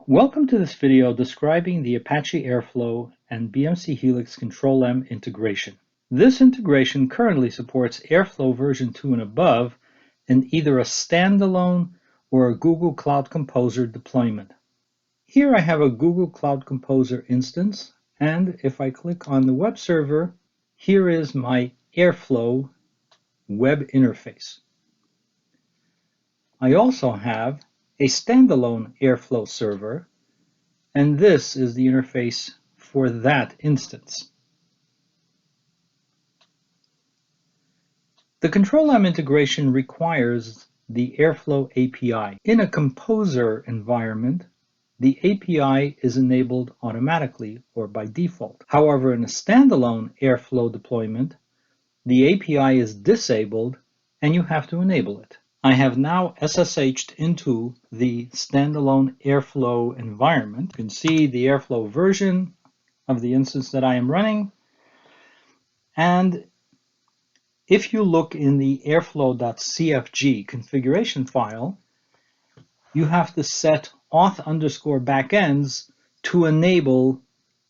Welcome to this video describing the Apache Airflow and BMC Helix Control-M integration. This integration currently supports Airflow version 2 and above in either a standalone or a Google Cloud Composer deployment. Here I have a Google Cloud Composer instance, and if I click on the web server, here is my Airflow web interface. I also have a standalone Airflow server, and this is the interface for that instance. The Control-M integration requires the Airflow API. In a Composer environment, the API is enabled automatically or by default. However, in a standalone Airflow deployment, the API is disabled and you have to enable it. I have now SSH'd into the standalone Airflow environment. You can see the Airflow version of the instance that I am running. And if you look in the airflow.cfg configuration file, you have to set auth_backends to enable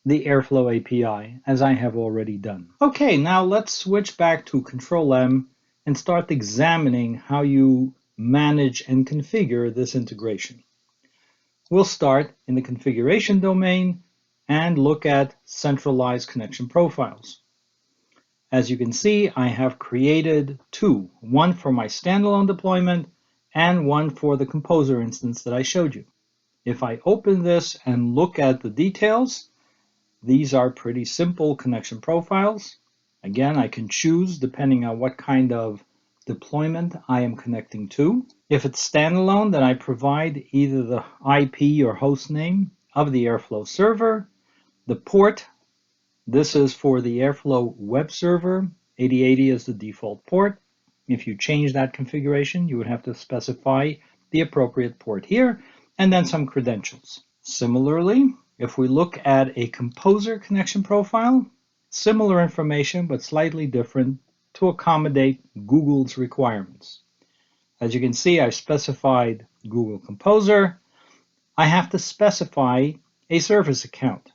the Airflow API, as I have already done. Okay, now let's switch back to Control-M and start examining how you manage and configure this integration. We'll start in the configuration domain and look at centralized connection profiles. As you can see, I have created two, one for my standalone deployment and one for the Composer instance that I showed you. If I open this and look at the details, these are pretty simple connection profiles. Again, I can choose depending on what kind of deployment I am connecting to. If it's standalone, then I provide either the IP or host name of the Airflow server, the port. This is for the Airflow web server. 8080 is the default port. If you change that configuration, you would have to specify the appropriate port here, and then some credentials. Similarly, if we look at a Composer connection profile, similar information, but slightly different to accommodate Google's requirements. As you can see, I've specified Google Composer. I have to specify a service account.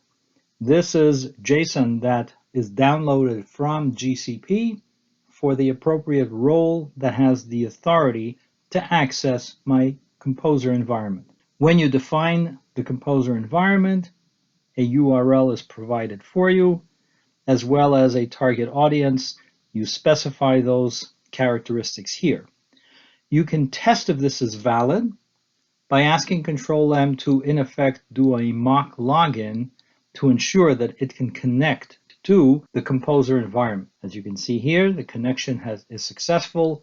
This is JSON that is downloaded from GCP for the appropriate role that has the authority to access my Composer environment. When you define the Composer environment, a URL is provided for you, as well as a target audience. You specify those characteristics here. You can test if this is valid by asking Control-M to, in effect, do a mock login to ensure that it can connect to the Composer environment. As you can see here, the connection is successful,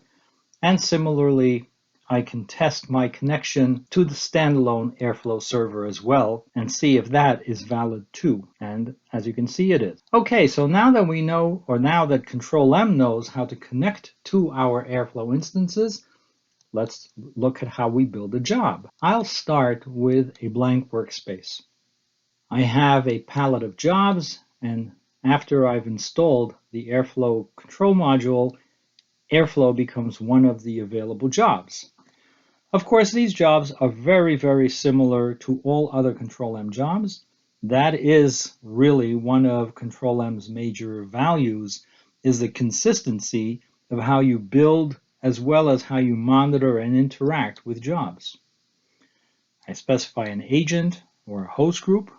and similarly, I can test my connection to the standalone Airflow server as well and see if that is valid too. And as you can see, it is. Okay, so now that we know, or now that Control-M knows how to connect to our Airflow instances, let's look at how we build a job. I'll start with a blank workspace. I have a palette of jobs, and after I've installed the Airflow control module, Airflow becomes one of the available jobs. Of course, these jobs are very, very similar to all other Control-M jobs. That is really one of Control-M's major values, is the consistency of how you build as well as how you monitor and interact with jobs. I specify an agent or a host group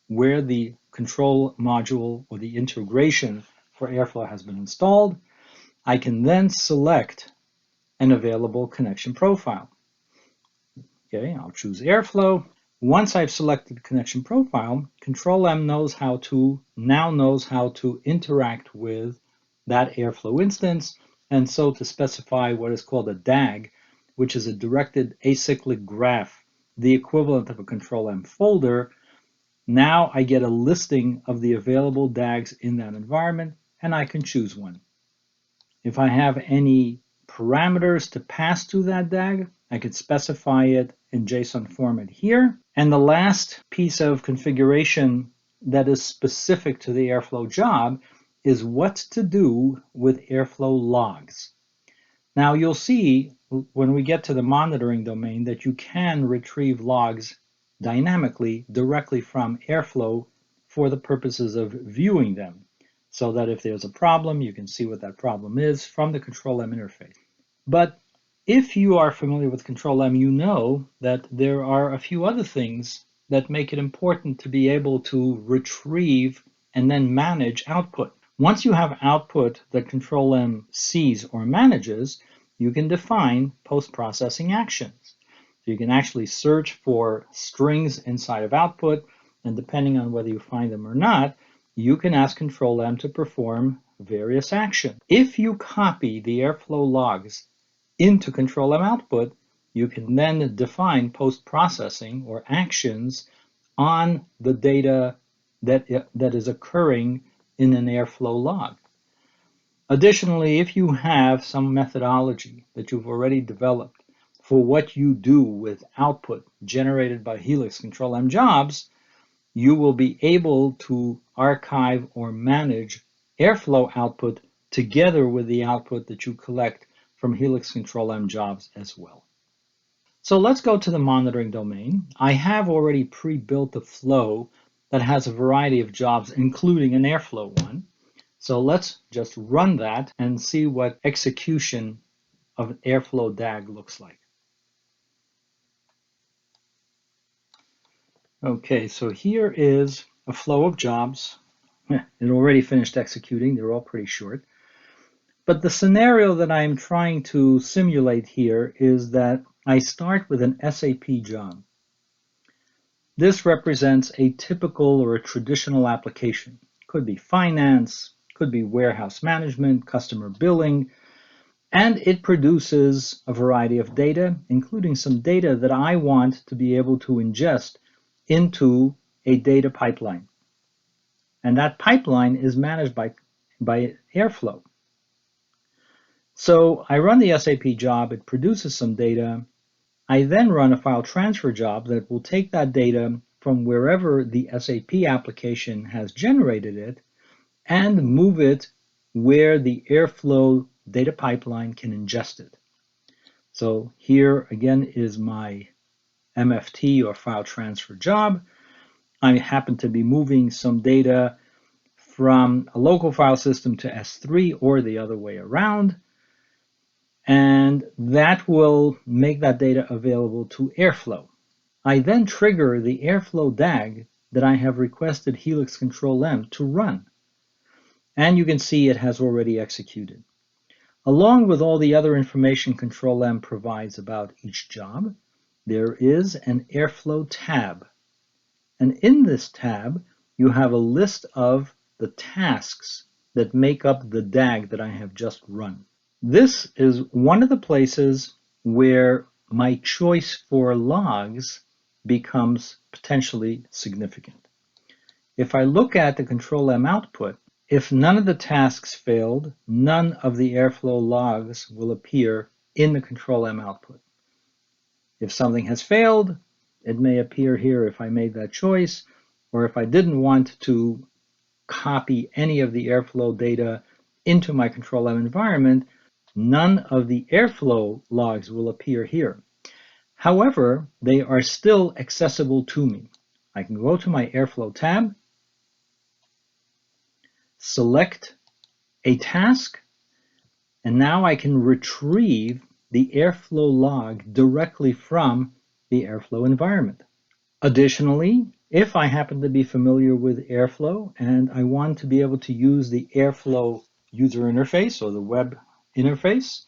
where the control module or the integration for Airflow has been installed. I can then select an available connection profile. Okay, I'll choose Airflow. Once I've selected the connection profile, Control-M knows how to interact with that Airflow instance, and so to specify what is called a DAG, which is a directed acyclic graph, the equivalent of a Control-M folder. Now I get a listing of the available DAGs in that environment, and I can choose one. If I have any parameters to pass to that DAG, I could specify it in JSON format here. And the last piece of configuration that is specific to the Airflow job is what to do with Airflow logs. Now you'll see when we get to the monitoring domain that you can retrieve logs dynamically directly from Airflow for the purposes of viewing them, so that if there's a problem, you can see what that problem is from the Control-M interface. But if you are familiar with Control-M, you know that there are a few other things that make it important to be able to retrieve and then manage output. Once you have output that Control-M sees or manages, you can define post-processing actions. So you can actually search for strings inside of output, and depending on whether you find them or not, you can ask Control-M to perform various actions. If you copy the Airflow logs into Control-M output, you can then define post-processing or actions on the data that is occurring in an Airflow log. Additionally, if you have some methodology that you've already developed for what you do with output generated by Helix Control-M jobs, you will be able to archive or manage Airflow output together with the output that you collect from Helix Control-M jobs as well. So let's go to the monitoring domain. I have already pre-built a flow that has a variety of jobs, including an Airflow one. So let's just run that and see what execution of an Airflow DAG looks like. Okay, so here is a flow of jobs. It already finished executing. They're all pretty short. But the scenario that I'm trying to simulate here is that I start with an SAP job. This represents a typical or a traditional application. Could be finance, could be warehouse management, customer billing, and it produces a variety of data, including some data that I want to be able to ingest into a data pipeline. And that pipeline is managed by Airflow. So I run the SAP job, it produces some data. I then run a file transfer job that will take that data from wherever the SAP application has generated it and move it where the Airflow data pipeline can ingest it. So here again is my MFT or file transfer job. I happen to be moving some data from a local file system to S3 or the other way around. And that will make that data available to Airflow. I then trigger the Airflow DAG that I have requested Helix Control-M to run. And you can see it has already executed. Along with all the other information Control-M provides about each job, there is an Airflow tab. And in this tab, you have a list of the tasks that make up the DAG that I have just run. This is one of the places where my choice for logs becomes potentially significant. If I look at the Control-M output, if none of the tasks failed, none of the Airflow logs will appear in the Control-M output. If something has failed, it may appear here if I made that choice, or if I didn't want to copy any of the Airflow data into my Control-M environment, none of the Airflow logs will appear here. However, they are still accessible to me. I can go to my Airflow tab, select a task, and now I can retrieve the Airflow log directly from the Airflow environment. Additionally, if I happen to be familiar with Airflow and I want to be able to use the Airflow user interface or the web interface,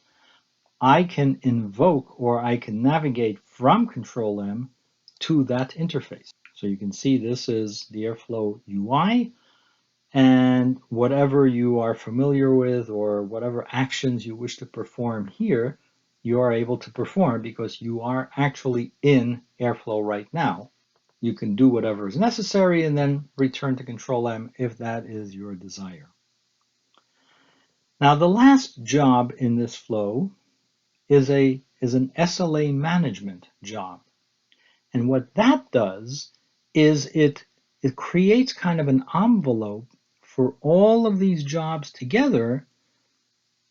I can invoke or I can navigate from Control-M to that interface. So you can see this is the Airflow UI, and whatever you are familiar with or whatever actions you wish to perform here, you are able to perform because you are actually in Airflow right now. You can do whatever is necessary and then return to Control-M if that is your desire. Now the last job in this flow is an SLA management job. And what that does is it creates kind of an envelope for all of these jobs together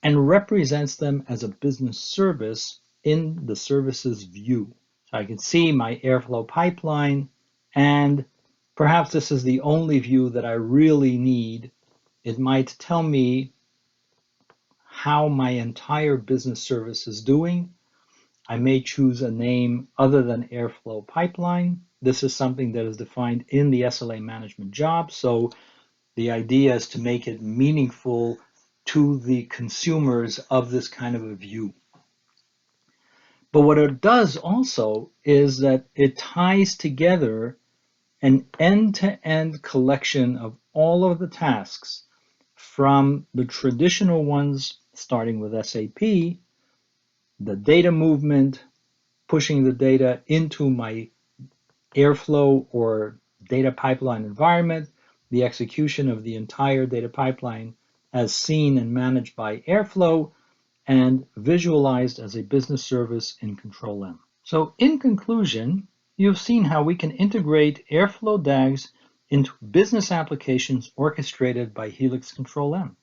and represents them as a business service in the services view. So I can see my Airflow pipeline And perhaps this is the only view that I really need. It might tell me how my entire business service is doing. I may choose a name other than Airflow Pipeline. This is something that is defined in the SLA management job. So the idea is to make it meaningful to the consumers of this kind of a view. But what it does also is that it ties together an end-to-end collection of all of the tasks from the traditional ones, starting with SAP, the data movement, pushing the data into my Airflow or data pipeline environment, the execution of the entire data pipeline as seen and managed by Airflow, and visualized as a business service in Control-M. So in conclusion, you've seen how we can integrate Airflow DAGs into business applications orchestrated by Helix Control-M.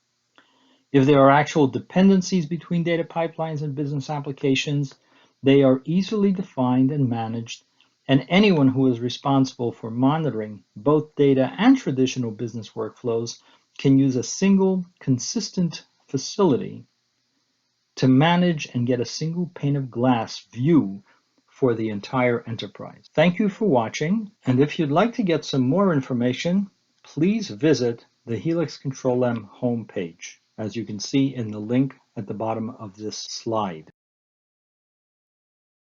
If there are actual dependencies between data pipelines and business applications, they are easily defined and managed, and anyone who is responsible for monitoring both data and traditional business workflows can use a single, consistent facility to manage and get a single pane of glass view for the entire enterprise. Thank you for watching, and if you'd like to get some more information, please visit the Helix Control-M homepage, as you can see in the link at the bottom of this slide.